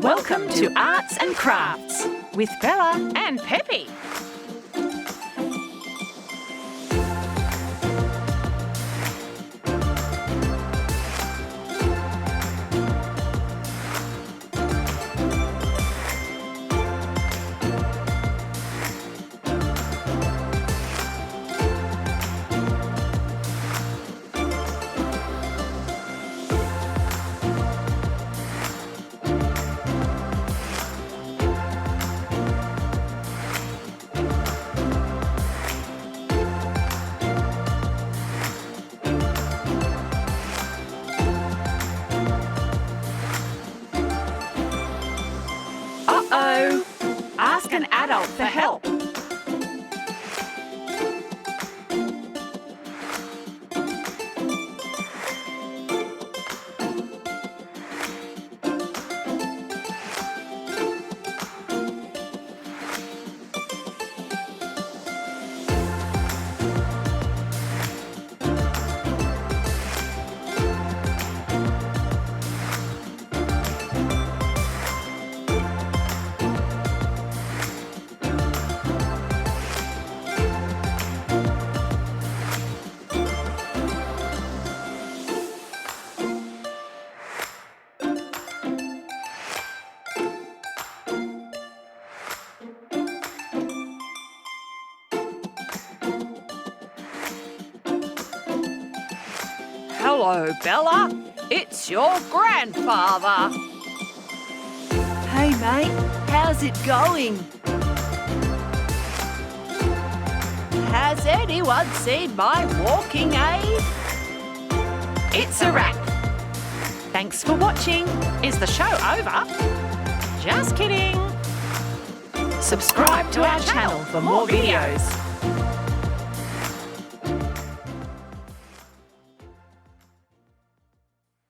Welcome to Arts and Crafts with Bella and Pepe. Uh-oh! Ask an adult for help. Hello, Bella. It's your grandfather. Hey mate, how's it going? Has anyone seen my walking aid? It's a wrap. Thanks for watching. Is the show over? Just kidding. Subscribe to our channel for more videos.